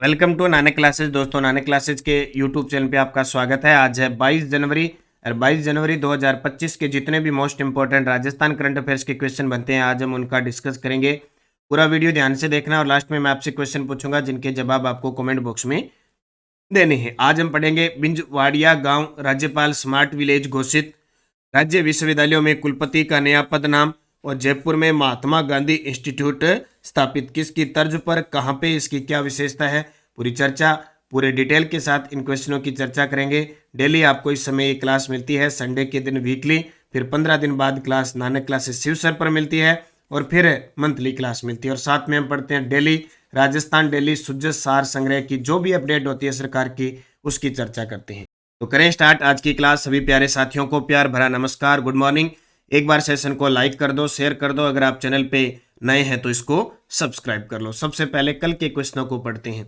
Welcome to Nanak classes. दोस्तों, Nanak classes के YouTube channel पे आपका स्वागत है। आज है 22 जनवरी और 22 जनवरी 2025 के जितने भी most important Rajasthan current affairs के क्वेश्चन बनते हैं आज हम उनका डिस्कस करेंगे। पूरा वीडियो ध्यान से देखना और लास्ट में मैं आपसे क्वेश्चन पूछूंगा जिनके जवाब आपको कमेंट बॉक्स में देने हैं। आज हम पढ़ेंगे बिंजवाड़िया गाँव राज्यपाल स्मार्ट विलेज घोषित, राज्य विश्वविद्यालयों में कुलपति का नया पद नाम, और जयपुर में महात्मा गांधी इंस्टीट्यूट स्थापित किसकी तर्ज पर, कहाँ पे, इसकी क्या विशेषता है, पूरी चर्चा पूरे डिटेल के साथ इन क्वेश्चनों की चर्चा करेंगे। डेली आपको इस समय ये क्लास मिलती है, संडे के दिन वीकली, फिर 15 दिन बाद class Nanak classes Shiv sir पर मिलती है और फिर मंथली क्लास मिलती है। और साथ में हम पढ़ते हैं डेली राजस्थान डेली सुजस सार संग्रह की जो भी अपडेट होती है सरकार की, उसकी चर्चा करते हैं। तो करें स्टार्ट आज की क्लास। सभी प्यारे साथियों को प्यार भरा नमस्कार, गुड मॉर्निंग। एक बार सेशन को लाइक कर दो, शेयर कर दो। अगर आप चैनल पे नए हैं तो इसको सब्सक्राइब कर लो। सबसे पहले कल के क्वेश्चनों को पढ़ते हैं।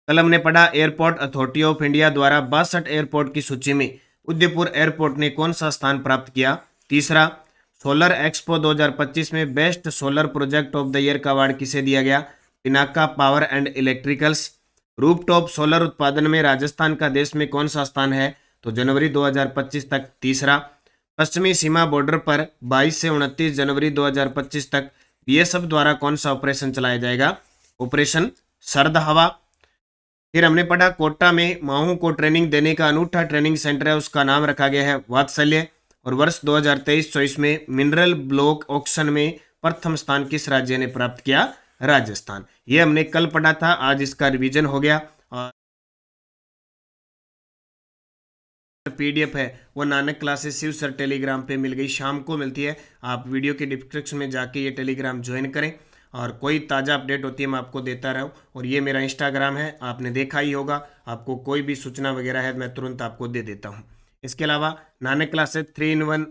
कल हमने पढ़ा एयरपोर्ट अथॉरिटी ऑफ इंडिया द्वारा 62 एयरपोर्ट की सूची में उदयपुर एयरपोर्ट ने कौन सा स्थान प्राप्त किया। तीसरा, सोलर एक्सपो 2025 में best solar project of the year का अवार्ड किसे दिया गया। Pinaka power and electricals. Rooftop solar उत्पादन में राजस्थान का देश में कौन सा स्थान है, तो जनवरी 2025 तक। तीसरा, पश्चिमी सीमा बॉर्डर पर 22 से 29 जनवरी 2025 तक बीएसएफ द्वारा कौन सा ऑपरेशन चलाया जाएगा, ऑपरेशन सर्द हवा। फिर हमने पढ़ा कोटा में माओ को ट्रेनिंग देने का अनूठा ट्रेनिंग सेंटर है, उसका नाम रखा गया है वात्सल्य। और वर्ष 2023-24 में मिनरल ब्लॉक ऑक्शन में प्रथम स्थान किस राज्य ने प्राप्त किया, राजस्थान। ये हमने कल पढ़ा था, आज इसका रिवीजन हो गया। और पीडीएफ है वो Nanak classes Shiv sir Telegram पे मिल गई, शाम को मिलती है। आप वीडियो के डिस्क्रिप्शन में जाके ये टेलीग्राम ज्वाइन करें और कोई ताज़ा अपडेट होती है मैं आपको देता रहूँ। और ये मेरा इंस्टाग्राम है, आपने देखा ही होगा। आपको कोई भी सूचना वगैरह है मैं तुरंत आपको दे देता हूँ। इसके अलावा नानक क्लासेस 3-in-1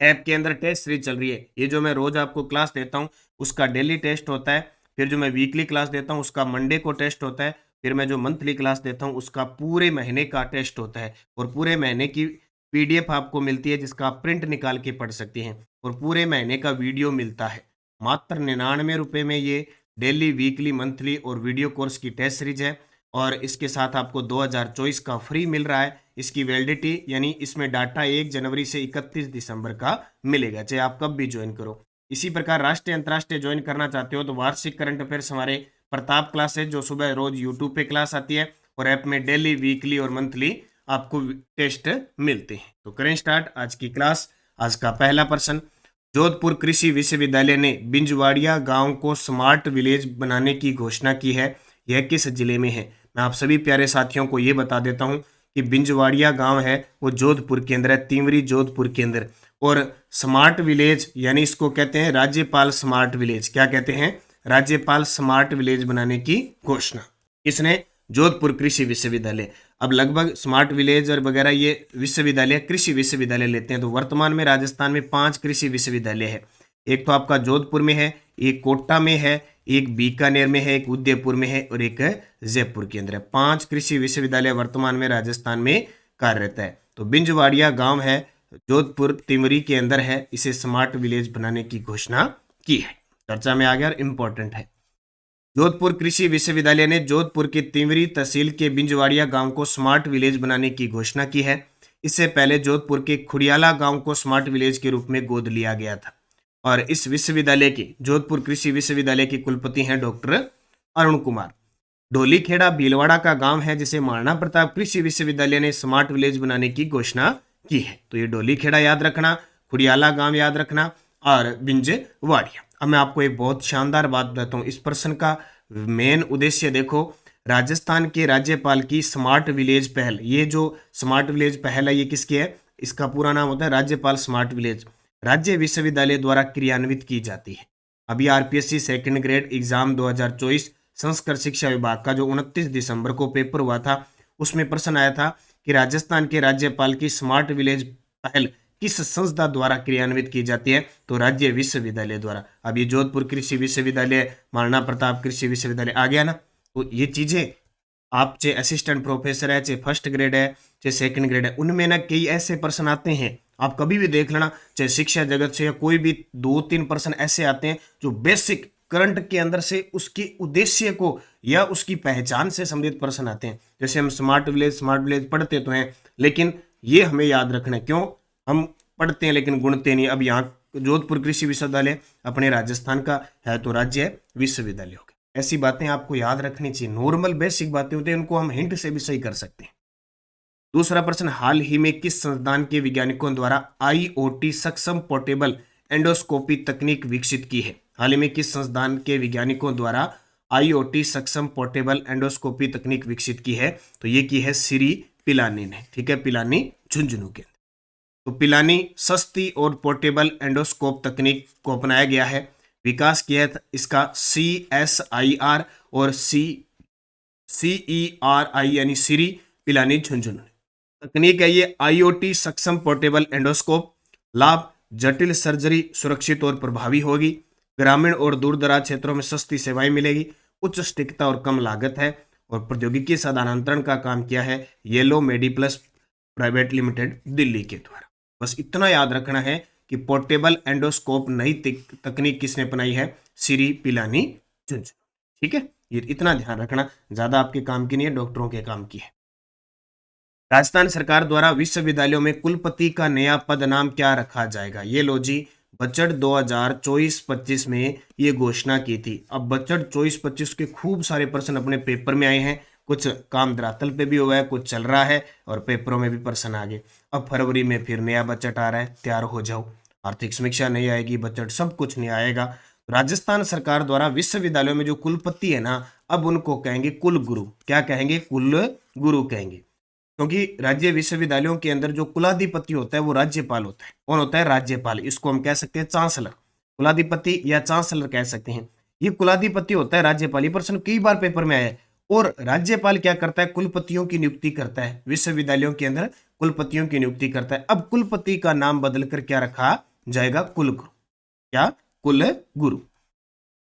ऐप के अंदर टेस्ट सीरीज चल रही है। ये जो मैं रोज आपको क्लास देता हूँ उसका डेली टेस्ट होता है, फिर जो मैं वीकली क्लास देता हूँ उसका मंडे को टेस्ट होता है, फिर मैं जो मंथली क्लास देता हूँ उसका पूरे महीने का टेस्ट होता है। और पूरे महीने की पीडीएफ आपको मिलती है जिसका आप प्रिंट निकाल के पढ़ सकते हैं। और पूरे महीने का वीडियो मिलता है मात्र 99 रुपये में। ये डेली वीकली मंथली और वीडियो कोर्स की टेस्ट सीरीज है और इसके साथ आपको 2024 का फ्री मिल रहा है। इसकी वैलिडिटी यानी इसमें डाटा 1 जनवरी से 31 दिसंबर का मिलेगा, चाहे आप कब भी ज्वाइन करो। इसी प्रकार राष्ट्रीय अंतर्राष्ट्रीय ज्वाइन करना चाहते हो तो वार्षिक करंट अफेयर्स हमारे प्रताप क्लासेज जो सुबह रोज यूट्यूब पे क्लास आती है और ऐप में डेली वीकली और मंथली आपको टेस्ट मिलते हैं। तो करें स्टार्ट आज की क्लास। आज का पहला प्रश्न, जोधपुर कृषि विश्वविद्यालय ने बिंजवाड़िया गांव को स्मार्ट विलेज बनाने की घोषणा की है, यह किस जिले में है। मैं आप सभी प्यारे साथियों को ये बता देता हूं कि बिंजवाड़िया गांव है वो जोधपुर के अंदर है, तिमरी जोधपुर के अंदर। और स्मार्ट विलेज यानी इसको कहते हैं राज्यपाल स्मार्ट विलेज। क्या कहते हैं, राज्यपाल स्मार्ट विलेज बनाने की घोषणा किसने, जोधपुर कृषि विश्वविद्यालय। अब लगभग स्मार्ट विलेज और वगैरह ये विश्वविद्यालय कृषि विश्वविद्यालय लेते हैं। तो वर्तमान में राजस्थान में 5 कृषि विश्वविद्यालय है। एक तो आपका जोधपुर में है, एक कोटा में है, एक बीकानेर में है, एक उदयपुर में है और एक जयपुर के अंदर है। 5 कृषि विश्वविद्यालय वर्तमान में राजस्थान में कार्यरत है। तो बिंजवाड़िया गांव है जोधपुर तिमरी के अंदर है, इसे स्मार्ट विलेज बनाने की घोषणा की है। चर्चा में आ गया और इम्पोर्टेंट है। जोधपुर कृषि विश्वविद्यालय ने जोधपुर के तिमरी तहसील के बिंजवाड़िया गांव को स्मार्ट विलेज बनाने की घोषणा की है। इससे पहले जोधपुर के खुड़ियाला गांव को स्मार्ट विलेज के रूप में गोद लिया गया था। और इस विश्वविद्यालय के जोधपुर कृषि विश्वविद्यालय के कुलपति हैं डॉक्टर अरुण कुमार। ढोलीखेड़ा भीलवाड़ा का गांव है जिसे महाराणा प्रताप कृषि विश्वविद्यालय ने स्मार्ट विलेज बनाने की घोषणा की है। तो ये ढोलीखेड़ा याद रखना, खुड़ियाला गांव याद रखना और बिंजवाड़िया। अब मैं आपको एक बहुत शानदार बात बताता हूँ। इस प्रश्न का मेन उद्देश्य देखो, राजस्थान के राज्यपाल की स्मार्ट विलेज पहल। ये जो स्मार्ट विलेज पहल है ये किसकी है, इसका पूरा नाम होता है राज्यपाल स्मार्ट विलेज, राज्य विश्वविद्यालय द्वारा क्रियान्वित की जाती है। अभी RPSC second grade exam 2024 Sanskrit शिक्षा विभाग का जो 29 दिसंबर को पेपर हुआ था उसमें प्रश्न आया था कि राजस्थान के राज्यपाल की स्मार्ट विलेज पहल किस संस्था द्वारा क्रियान्वित की जाती है, तो राज्य विश्वविद्यालय द्वारा। अब ये जोधपुर कृषि विश्वविद्यालय, महाराणा प्रताप कृषि विश्वविद्यालय आ गया ना। तो ये चीजें आप चाहे असिस्टेंट प्रोफेसर है, चाहे फर्स्ट ग्रेड है, चाहे सेकंड ग्रेड है, उनमें ना कई ऐसे प्रश्न आते हैं, आप कभी भी देख लेना, चाहे शिक्षा जगत से या कोई भी 2-3 प्रश्न ऐसे आते हैं जो बेसिक करंट के अंदर से उसके उद्देश्य को या उसकी पहचान से संबंधित प्रश्न आते हैं। जैसे हम स्मार्ट विलेज पढ़ते तो हैं, लेकिन ये हमें याद रखना है। क्यों? हम पढ़ते हैं लेकिन गुणते नहीं। अब यहाँ जोधपुर कृषि विश्वविद्यालय अपने राजस्थान का है तो राज्य विश्वविद्यालय हो गया। ऐसी बातें आपको याद रखनी चाहिए। नॉर्मल बेसिक बातें होती हैं, उनको हम हिंट से भी सही कर सकते हैं। दूसरा प्रश्न, हाल ही में किस संस्थान के वैज्ञानिकों द्वारा आईओटी सक्षम पोर्टेबल एंडोस्कोपी तकनीक विकसित की है? हाल ही में किस संस्थान के वैज्ञानिकों द्वारा आईओटी सक्षम पोर्टेबल एंडोस्कोपी तकनीक विकसित की है? तो ये की है श्री पिलानी ने। ठीक है, पिलानी झुंझुनू के। तो पिलानी सस्ती और पोर्टेबल एंडोस्कोप तकनीक को अपनाया गया है। विकास किया है इसका CSIR और CERI यानी श्री पिलानी झुंझुनू तकनीक है ये। आईओटी सक्षम पोर्टेबल एंडोस्कोप। लाभ, जटिल सर्जरी सुरक्षित और प्रभावी होगी। ग्रामीण और दूरदराज क्षेत्रों में सस्ती सेवाएं मिलेगी। उच्च सटीकता और कम लागत है। और प्रौद्योगिकी स्थानांतरण का काम किया है येलो मेडिप्लस प्राइवेट लिमिटेड दिल्ली के द्वारा। बस इतना याद रखना है कि पोर्टेबल एंडोस्कोप नई तकनीक किसने अपनाई है? श्री पिलानी झुंझुनू। ठीक है, ये इतना ध्यान रखना, ज्यादा आपके काम की नहीं है, डॉक्टरों के काम की है। राजस्थान सरकार द्वारा विश्वविद्यालयों में कुलपति का नया पद नाम क्या रखा जाएगा? ये लो जी, बजट 2024-25 में ये घोषणा की थी। अब बजट 24-25 के खूब सारे प्रश्न अपने पेपर में आए हैं। कुछ काम धरातल पे भी हुआ है, कुछ चल रहा है और पेपरों में भी प्रश्न आ गए। अब फरवरी में फिर नया बजट आ रहा है, तैयार हो जाओ। आर्थिक समीक्षा नहीं आएगी, बजट सब कुछ नहीं आएगा। राजस्थान सरकार द्वारा विश्वविद्यालयों में जो कुलपति है ना, अब उनको कहेंगे कुल गुरु। क्या कहेंगे? कुल गुरु कहेंगे। क्योंकि राज्य विश्वविद्यालयों के अंदर जो कुलाधिपति होता है वो राज्यपाल होता है। कौन होता है? राज्यपाल। इसको हम कह सकते हैं चांसलर। कुलाधिपति या चांसलर कह सकते हैं। ये कुलाधिपति होता है राज्यपाल। ये प्रश्न कई बार पेपर में आया है। और राज्यपाल क्या करता है? कुलपतियों की नियुक्ति करता है। विश्वविद्यालयों के अंदर कुलपतियों की नियुक्ति करता है। अब कुलपति का नाम बदलकर क्या रखा जाएगा? कुलगुरु। क्या? कुलगुरु।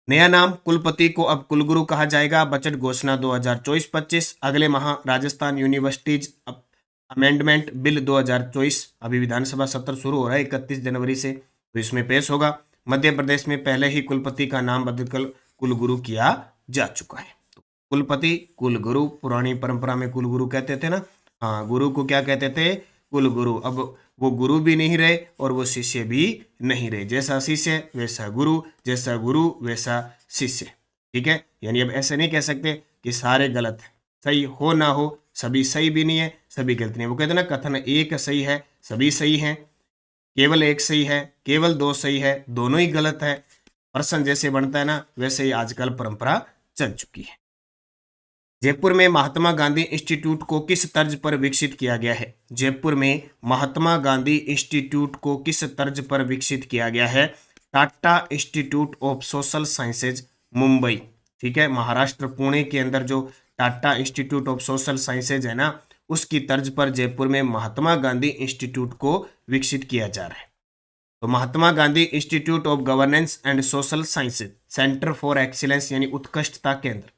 नया नाम कुलपति को अब कुलगुरु कहा जाएगा। बजट घोषणा 2024-25। अगले माह राजस्थान यूनिवर्सिटीज अमेंडमेंट बिल 2024 अभी विधानसभा सत्र शुरू हो रहा है 31 जनवरी से, तो इसमें पेश होगा। मध्य प्रदेश में पहले ही कुलपति का नाम बदलकर कुलगुरु किया जा चुका है। तो कुलपति कुलगुरु, पुरानी परंपरा में कुलगुरु कहते थे ना। हाँ, गुरु को क्या कहते थे? कुलगुरु। अब वो गुरु भी नहीं रहे और वो शिष्य भी नहीं रहे। जैसा शिष्य वैसा गुरु, जैसा गुरु वैसा शिष्य। ठीक है, यानी अब ऐसे नहीं कह सकते कि सारे गलत है। सही हो ना हो, सभी सही भी नहीं है, सभी गलत नहीं है। वो कहते हैं ना, कथन एक सही है, सभी सही हैं। केवल एक सही है, केवल दो सही है, दोनों ही गलत है। प्रश्न जैसे बनता है ना, वैसे ही आजकल परंपरा चल चुकी है। जयपुर में महात्मा गांधी इंस्टीट्यूट को किस तर्ज पर विकसित किया गया है? जयपुर में महात्मा गांधी इंस्टीट्यूट को किस तर्ज पर विकसित किया गया है? Tata institute of social sciences, Mumbai. ठीक है, महाराष्ट्र पुणे के अंदर जो Tata institute of social sciences है ना, उसकी तर्ज पर जयपुर में महात्मा गांधी इंस्टीट्यूट को विकसित किया जा रहा है। तो Mahatma Gandhi institute of governance and social sciences, centre for excellence यानी उत्कृष्टता केंद्र।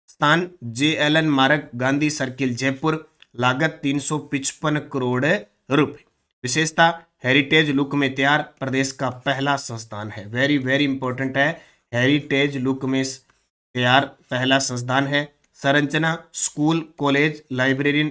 स्थान JLN मार्ग, गांधी सर्किल, जयपुर। लागत 355 करोड़ रुपए। विशेषता हेरिटेज लुक में तैयार, प्रदेश का पहला संस्थान है। वेरी वेरी इंपॉर्टेंट है, हेरिटेज लुक में तैयार पहला संस्थान है। संरचना school, college, library,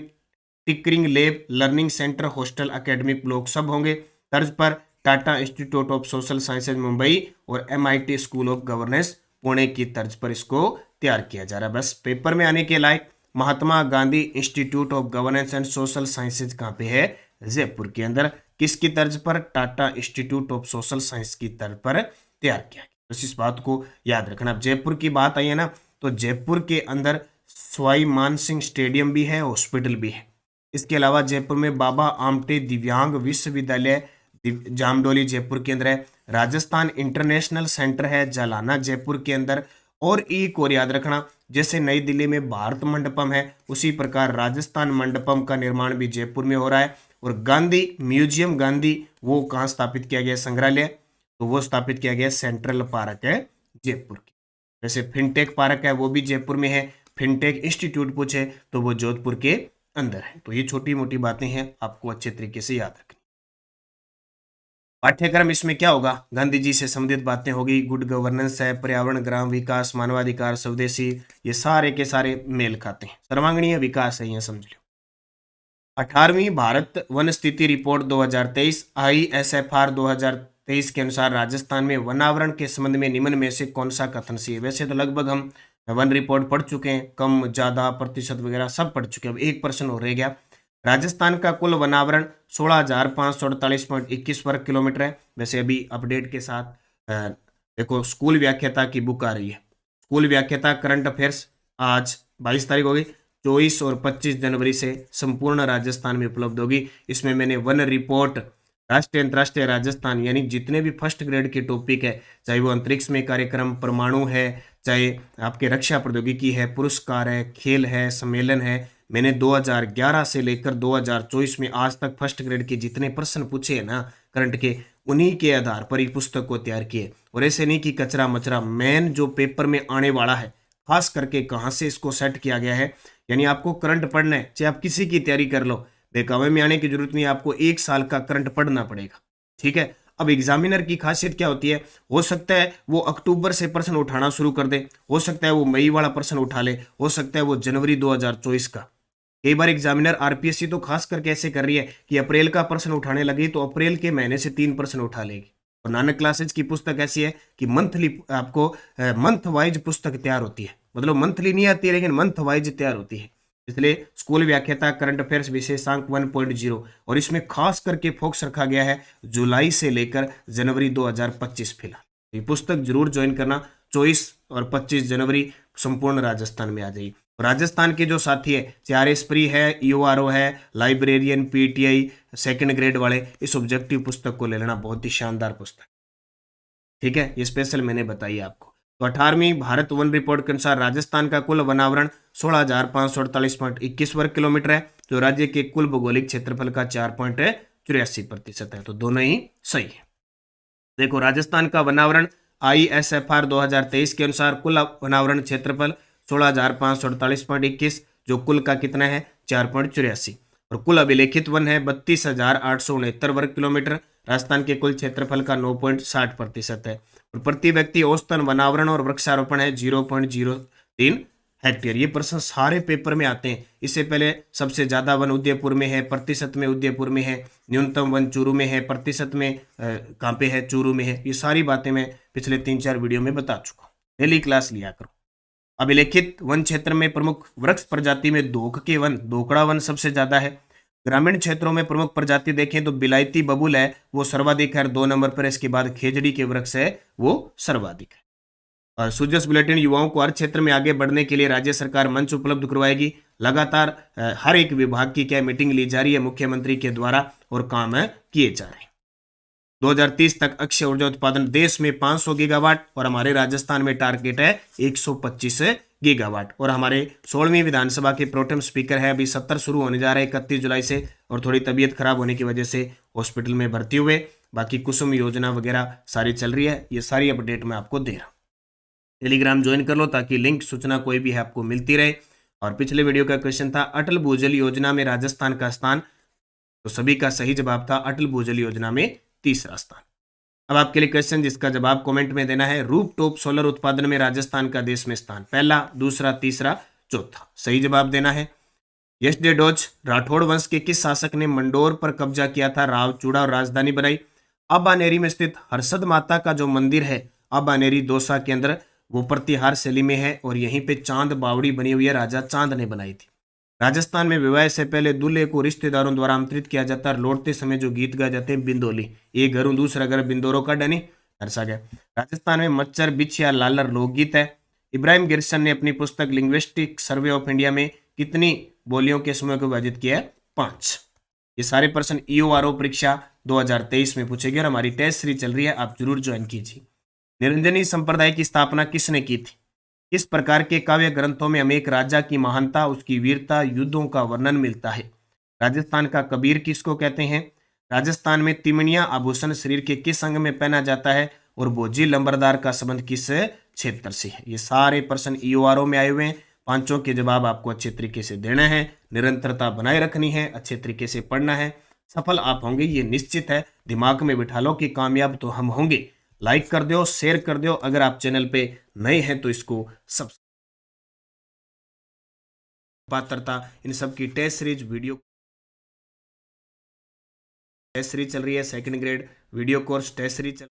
tinkering lab, learning centre, hostel, academic block सब होंगे। तर्ज पर Tata institute of social sciences Mumbai और MIT school of governance Pune की तर्ज पर इसको तैयार किया जा रहा है। बस पेपर में आने के लायक Mahatma Gandhi institute of governance and social sciences कहाँ पे है? जयपुर के अंदर। किसकी तर्ज पर? Tata institute of social science की तर्ज पर तैयार किया गया। बस इस बात को याद रखना। अब जयपुर की बात आई है ना, तो जयपुर के अंदर सवाई मानसिंह स्टेडियम भी है, हॉस्पिटल भी है। इसके अलावा जयपुर में बाबा आमटे दिव्यांग विश्वविद्यालय जामडोली जयपुर के अंदर है। राजस्थान इंटरनेशनल सेंटर है जालाना जयपुर के अंदर। और एक और याद रखना, जैसे नई दिल्ली में भारत मंडपम है, उसी प्रकार राजस्थान मंडपम का निर्माण भी जयपुर में हो रहा है। और गांधी म्यूजियम, गांधी वो कहाँ स्थापित किया गया? संग्रहालय, तो वो स्थापित किया गया सेंट्रल पार्क है जयपुर की। जैसे फिनटेक पार्क है वो भी जयपुर में है। फिनटेक इंस्टीट्यूट पूछे तो वो जोधपुर के अंदर है। तो ये छोटी मोटी बातें हैं, आपको अच्छे तरीके से याद रखनी। पाठ्यक्रम इसमें क्या होगा, गांधी जी से संबंधित बातें होगी, गुड गवर्नेंस है, पर्यावरण, ग्राम विकास, मानवाधिकार, स्वदेशी, ये सारे के सारे मेल खाते हैं। सर्वांगीण विकास है, ये समझ लो। 18वीं भारत वन स्थिति रिपोर्ट 2023 ISFR 2023 के अनुसार राजस्थान में वनावरण के संबंध में निम्न में से कौन सा कथन सही है। वैसे तो लगभग हम वन रिपोर्ट पढ़ चुके हैं, कम ज्यादा प्रतिशत वगैरह सब पढ़ चुके हैं। अब एक प्रश्न और रह गया। राजस्थान का कुल वनावरण 16,548.21 वर्ग किलोमीटर है। वैसे अभी अपडेट के साथ देखो स्कूल व्याख्याता की बुक आ रही है, स्कूल व्याख्याता करंट अफेयर्स, आज 22 तारीख हो गई, 24 और 25 जनवरी से संपूर्ण राजस्थान में उपलब्ध होगी। इसमें मैंने वन रिपोर्ट, राष्ट्रीय अंतर्राष्ट्रीय राजस्थान, यानी जितने भी फर्स्ट ग्रेड के टॉपिक है, चाहे वो अंतरिक्ष में कार्यक्रम, परमाणु है, चाहे आपके रक्षा प्रौद्योगिकी है, पुरस्कार है, खेल है, सम्मेलन है, मैंने 2011 से लेकर 2024 में आज तक फर्स्ट ग्रेड के जितने प्रश्न पूछे हैं ना करंट के, उन्हीं के आधार पर ही पुस्तक को तैयार किए। और ऐसे नहीं कि कचरा मचरा, मेन जो पेपर में आने वाला है खास करके कहाँ से इसको सेट किया गया है। यानी आपको करंट पढ़ना है, चाहे आप किसी की तैयारी कर लो, बेकावे में आने की जरूरत नहीं, आपको 1 साल का करंट पढ़ना पड़ेगा। ठीक है। अब एग्जामिनर की खासियत क्या होती है, हो सकता है वो अक्टूबर से प्रश्न उठाना शुरू कर दे, हो सकता है वो मई वाला प्रश्न उठा ले, हो सकता है वो जनवरी 2024 का। कई बार एग्जामिनर आरपीएससी तो खास करके ऐसे कर रही है कि अप्रैल का प्रश्न उठाने लगी तो अप्रैल के महीने से 3 प्रश्न उठा लेगी। और नानक क्लासेज की पुस्तक ऐसी है कि मंथली आपको मंथ वाइज पुस्तक तैयार होती है, मतलब मंथली नहीं आती है लेकिन मंथ वाइज तैयार होती है। इसलिए स्कूल व्याख्याता करंट अफेयर्स विशेषांक 1.0, और इसमें खास करके फोकस रखा गया है जुलाई से लेकर जनवरी 2025 फिलहाल। ये पुस्तक जरूर ज्वाइन करना, 24 और 25 जनवरी संपूर्ण राजस्थान में आ जाएगी। राजस्थान के जो साथी है, चाहे एसप्री है, ईओआरओ है, लाइब्रेरियन, पीटीआई सेकंड ग्रेड वाले, इस ऑब्जेक्टिव पुस्तक को ले लेना, बहुत ही शानदार पुस्तक। ठीक है, ये स्पेशल मैंने बताई आपको। तो 18वीं भारत वन रिपोर्ट के अनुसार राजस्थान का कुल वनावरण 16,548.21 वर्ग किलोमीटर है, जो राज्य के कुल भौगोलिक क्षेत्रफल का 4.84% है। तो दोनों ही सही है। देखो राजस्थान का वनावरण ISFR 2023 के अनुसार कुल वनावरण क्षेत्रफल 16,548.21, जो कुल का कितना है 4.84, और कुल अभिलेखित वन है 32,869 वर्ग किलोमीटर। राजस्थान के कुल क्षेत्रफल का 9.60% है, और प्रति व्यक्ति औसतन वनावरण और वृक्षारोपण है 0.03 हेक्टेयर। ये प्रश्न सारे पेपर में आते हैं। इससे पहले सबसे ज्यादा वन उदयपुर में है, प्रतिशत में उदयपुर में है, न्यूनतम वन चूरू में है, प्रतिशत में कहाँ पे है, चूरू में है। ये सारी बातें मैं पिछले 3-4 वीडियो में बता चुका हूँ, डेली क्लास लिया करो। अभिलेखित वन क्षेत्र में प्रमुख वृक्ष प्रजाति में दोक के वन, दोकड़ा वन सबसे ज्यादा है। ग्रामीण क्षेत्रों में प्रमुख प्रजाति देखें तो बिलायती बबूल है, वो सर्वाधिक है, 2 नंबर पर। इसके बाद खेजड़ी के वृक्ष है, वो सर्वाधिक है। और सूजस बुलेटिन युवाओं को हर क्षेत्र में आगे बढ़ने के लिए राज्य सरकार मंच उपलब्ध करवाएगी। लगातार हर एक विभाग की क्या मीटिंग ली जा रही है मुख्यमंत्री के द्वारा, और काम किए जा रहे हैं। 2030 तक अक्षय ऊर्जा उत्पादन देश में 500 गीगावाट, और हमारे राजस्थान में टारगेट है 125 गीगावाट। और हमारे 16वीं विधानसभा के प्रोटेम स्पीकर है, अभी 70 शुरू होने जा रहे हैं 31 जुलाई से, और थोड़ी तबीयत खराब होने की वजह से हॉस्पिटल में भर्ती हुए। बाकी कुसुम योजना वगैरह सारी चल रही है, ये सारी अपडेट मैं आपको दे रहा हूँ। टेलीग्राम ज्वाइन कर लो ताकि लिंक सूचना कोई भी है आपको मिलती रहे। और पिछले वीडियो का क्वेश्चन था अटल भूजल योजना में राजस्थान का स्थान, तो सभी का सही जवाब था अटल भूजल योजना में 3रा स्थान। अब आपके लिए क्वेश्चन जिसका जवाब कमेंट में देना है, रूप टॉप सोलर उत्पादन में राजस्थान का देश में स्थान, पहला, दूसरा, तीसरा, चौथा। सही जवाब देना है। यशडे डोज राठौड़ वंश के किस शासक ने मंडोर पर कब्जा किया था, रावचूड़ा और राजधानी बनाई। अबानेरी में स्थित हर्षद माता का जो मंदिर है अबानेरी दौसा के अंदर, वो प्रतिहार शैली में है, और यहीं पे चांद बावड़ी बनी हुई है, राजा चांद ने बनाई थी। राजस्थान में विवाह से पहले दूल्हे को रिश्तेदारों द्वारा आमंत्रित किया जाता है, लौटते समय जो गीत गाए जाते हैं बिंदोली, एक घरों दूसरा घर बिंदोरों का डनी दर्शा गया। राजस्थान में मच्छर बिछिया लालर लोकगीत है। इब्राहिम गिरसन ने अपनी पुस्तक लिंग्विस्टिक सर्वे ऑफ इंडिया में कितनी बोलियों के समूह को विभाजित किया है, 5। ये सारे प्रश्न ईओआरओ परीक्षा 2023 में पूछे गए, और हमारी टेस्ट सीरीज चल रही है, आप जरूर ज्वाइन कीजिए। निरंजनी संप्रदाय की स्थापना किसने की थी। इस प्रकार के काव्य ग्रंथों में हमें एक राजा की महानता, उसकी वीरता, युद्धों का वर्णन मिलता है। राजस्थान का कबीर किसको कहते हैं। राजस्थान में तिमणिया आभूषण शरीर के किस अंग में पहना जाता है, और भोजी लंबरदार का संबंध किस क्षेत्र से है। ये सारे प्रश्न ईओआरओ में आए हुए हैं, पांचों के जवाब आपको अच्छे तरीके से देना है, निरंतरता बनाए रखनी है, अच्छे तरीके से पढ़ना है, सफल आप होंगे, ये निश्चित है। दिमाग में बिठा लो कि कामयाब तो हम होंगे। लाइक कर दो, शेयर कर दो। अगर आप चैनल पे नए हैं तो इसको सब पात्रता इन सब की test series video test series चल रही है। Second grade video course test series चल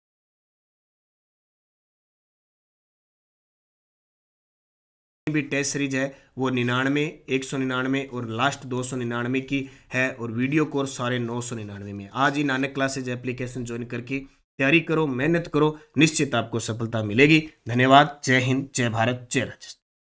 भी टेस्ट सीरीज है वो 99, 199 और लास्ट 299 की है। और वीडियो कोर्स सारे 999 में। आज ही नानक क्लासेज एप्लीकेशन ज्वाइन करके तैयारी करो, मेहनत करो, निश्चित आपको सफलता मिलेगी। धन्यवाद। जय हिंद, जय भारत, जय राजस्थान।